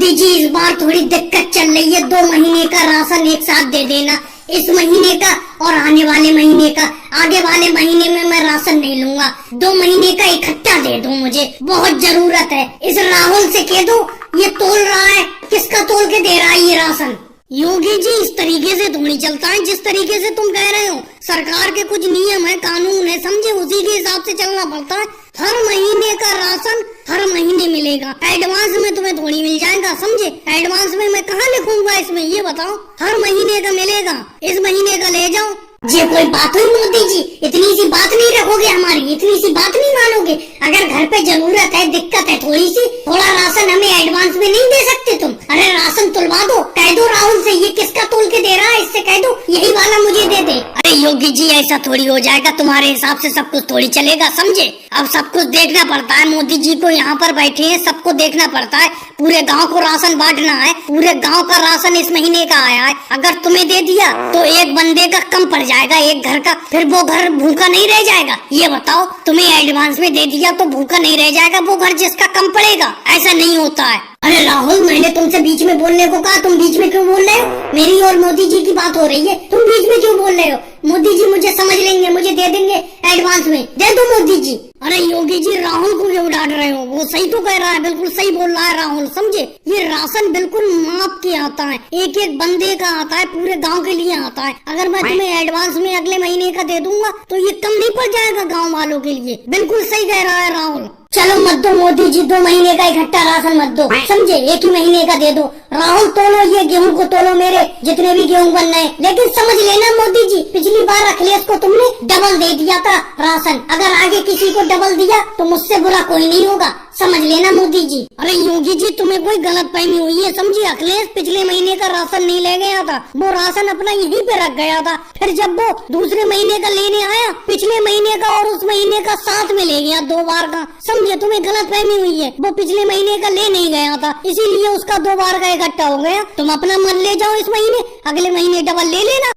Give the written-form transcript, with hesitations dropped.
मोदी जी इस बार थोड़ी दिक्कत चल रही है, 2 महीने का राशन एक साथ दे देना, इस महीने का और आने वाले महीने का। आगे वाले महीने में मैं राशन नहीं लूंगा, 2 महीने का इकट्ठा दे दो, मुझे बहुत जरूरत है। इस राहुल से कह दो, ये तोल रहा है, किसका तोल के दे रहा है ये राशन? योगी जी इस तरीके से थोड़ी चलता है जिस तरीके से तुम कह रहे हो। सरकार के कुछ नियम है, कानून है, समझे, उसी के हिसाब से चलना पड़ता है। हर महीने का राशन हर महीने मिलेगा, एडवांस में तुम्हें थोड़ी मिल जाएगा, समझे। एडवांस में मैं कहाँ लिखूंगा इसमें, ये बताओ। हर महीने का मिलेगा, इस महीने का ले जाओ। ये कोई बात हुई मोदी जी? इतनी सी बात नहीं रखोगे हमारी, इतनी सी बात नहीं मानोगे? अगर घर पे जरूरत है, दिक्कत है थोड़ी सी, थोड़ा राशन हमें एडवांस में नहीं दे सकते तुम? अरे राशन तुलवा दो, कह दो राहुल से ये किसका तोल के दे रहा है, इससे कह दो यही वाला मुझे दे दे। अरे योगी जी ऐसा थोड़ी हो जाएगा, तुम्हारे हिसाब से सब कुछ थोड़ी चलेगा, समझे। अब सब कुछ देखना पड़ता है, मोदी जी को यहाँ पर बैठे हैं, सबको देखना पड़ता है। पूरे गाँव को राशन बांटना है, पूरे गाँव का राशन इस महीने का आया है। अगर तुम्हें दे दिया तो एक बंदे का कम पड़ जाएगा, एक घर का, फिर वो घर भूखा नहीं रह जाएगा। ये बताओ, तुम्हें एडवांस में दे दिया तो भूखा नहीं रह जाएगा वो घर जिसका कम पड़ेगा? ऐसा नहीं होता है। अरे राहुल, मैंने तुमसे बीच में बोलने को कहा, तुम बीच में क्यों बोल रहे हो? मेरी और मोदी जी की बात हो रही है, तुम बीच में क्यों बोल रहे हो? मोदी जी मुझे समझ लेंगे, मुझे दे देंगे एडवांस में, दे दो मोदी जी। अरे योगी जी राहुल को क्यों डांट रहे हो? वो सही तो कह रहा है, बिल्कुल सही बोल रहा है राहुल, समझे। ये राशन बिल्कुल माप के आता है, एक एक बंदे का आता है, पूरे गांव के लिए आता है। अगर मैं तुम्हें एडवांस में अगले महीने का दे दूंगा तो ये कम नहीं पड़ जाएगा गाँव वालों के लिए। बिल्कुल सही कह रहा है राहुल। चलो मत दो मोदी जी, 2 महीने का इकट्ठा राशन मत दो, समझे, एक ही महीने का दे दो। राहुल तोलो, ये गेहूं को तोलो, मेरे जितने भी गेहूं बनना है। लेकिन समझ लेना मोदी जी, पिछली बार अखिलेश को तुमने डबल दे दिया था राशन, अगर आगे किसी को डबल दिया तो मुझसे बुरा कोई नहीं होगा, समझ लेना मोदी जी। अरे योगी जी तुम्हें कोई गलत फहमी हुई है, समझिए। अखिलेश पिछले महीने का राशन नहीं ले गया था, वो राशन अपना यहीं पे रख गया था। फिर जब वो दूसरे महीने का लेने आया, पिछले महीने का और उस महीने का साथ में ले गया, 2 बार का, समझे। तुम्हें गलत फहमी हुई है, वो पिछले महीने का ले नहीं गया था, इसीलिए उसका 2 बार का इकट्ठा हो गया। तुम अपना मन ले जाओ इस महीने, अगले महीने डबल ले लेना।